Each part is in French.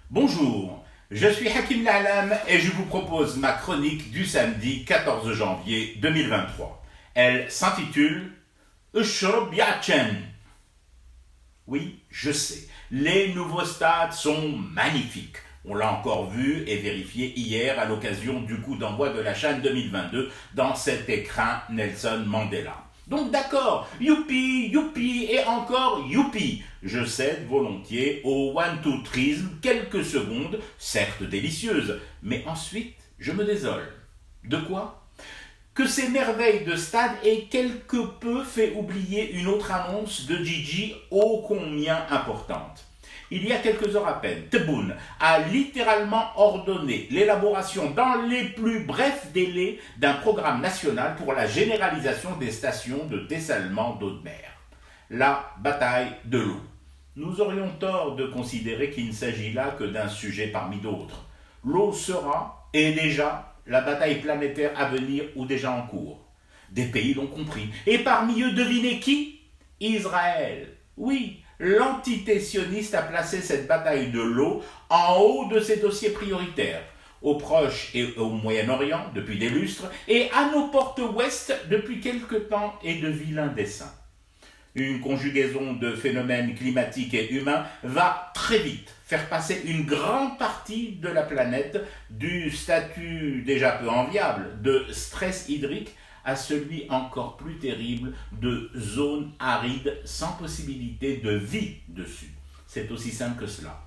Bonjour, je suis Hakim La'alam et je vous propose ma chronique du samedi 14 janvier 2023. Elle s'intitule Eshrob Ya'chen. Oui, je sais, les nouveaux stades sont magnifiques. On l'a encore vu et vérifié hier à l'occasion du coup d'envoi de la CHAN 2022 dans cet écrin Nelson Mandela. Donc d'accord, youpi, youpi et encore youpi. Je cède volontiers au one-two-trisme quelques secondes, certes délicieuses, mais ensuite je me désole. De quoi? Que ces merveilles de stade aient quelque peu fait oublier une autre annonce de Gigi ô combien importante. Il y a quelques heures à peine, Tebboune a littéralement ordonné l'élaboration dans les plus brefs délais d'un programme national pour la généralisation des stations de dessalement d'eau de mer. La bataille de l'eau. Nous aurions tort de considérer qu'il ne s'agit là que d'un sujet parmi d'autres. L'eau sera, et déjà, la bataille planétaire à venir ou déjà en cours. Des pays l'ont compris. Et parmi eux, devinez qui? Israël. Oui, l'entité sioniste a placé cette bataille de l'eau en haut de ses dossiers prioritaires, au Proche et au Moyen-Orient depuis des lustres, et à nos portes ouest depuis quelque temps et de vilains desseins. Une conjugaison de phénomènes climatiques et humains va très vite faire passer une grande partie de la planète du statut déjà peu enviable de stress hydrique à celui encore plus terrible de zone aride sans possibilité de vie dessus. C'est aussi simple que cela.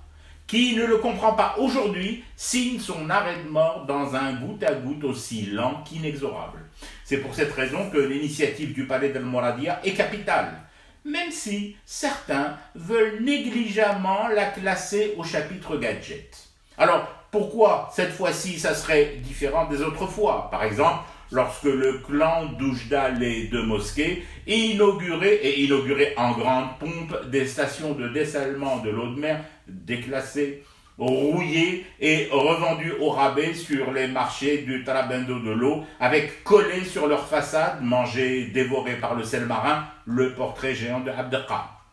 Qui ne le comprend pas aujourd'hui signe son arrêt de mort dans un goutte à goutte aussi lent qu'inexorable. C'est pour cette raison que l'initiative du Palais del Moradia est capitale, même si certains veulent négligemment la classer au chapitre gadget. Alors, pourquoi cette fois-ci ça serait différent des autres fois? Par exemple, lorsque le clan d'Oujda les deux mosquées inaugurait en grande pompe des stations de dessalement de l'eau de mer déclassées, rouillées et revendues au rabais sur les marchés du Trabendo de l'eau, avec collé sur leur façade, mangé, dévoré par le sel marin, le portrait géant de Abdelkar.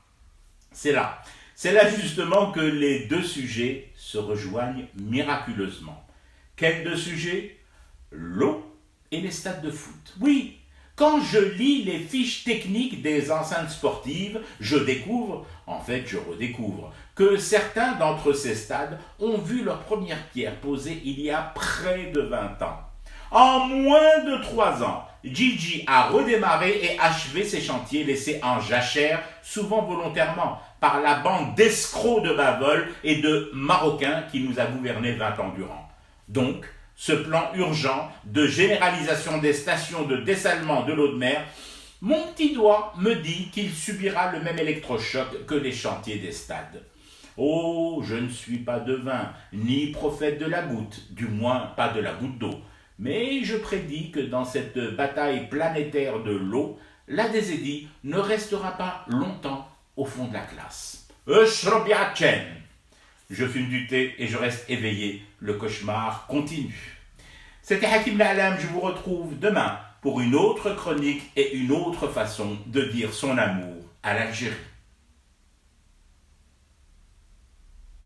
C'est là justement que les deux sujets se rejoignent miraculeusement. Quels deux sujets? L'eau et les stades de foot. Oui, quand je lis les fiches techniques des enceintes sportives, je redécouvre, que certains d'entre ces stades ont vu leur première pierre posée il y a près de 20 ans. En moins de 3 ans, Gigi a redémarré et achevé ses chantiers laissés en jachère, souvent volontairement, par la bande d'escrocs de bas-vol et de Marocains qui nous a gouvernés 20 ans durant. Donc, ce plan urgent de généralisation des stations de dessalement de l'eau de mer, mon petit doigt me dit qu'il subira le même électrochoc que les chantiers des stades. Oh, je ne suis pas devin, ni prophète de la goutte, du moins pas de la goutte d'eau, mais je prédis que dans cette bataille planétaire de l'eau, la désédie ne restera pas longtemps au fond de la classe. Eshrob Ya'chen. Je fume du thé et je reste éveillé. Le cauchemar continue. C'était Hakim La'alam. Je vous retrouve demain pour une autre chronique et une autre façon de dire son amour à l'Algérie.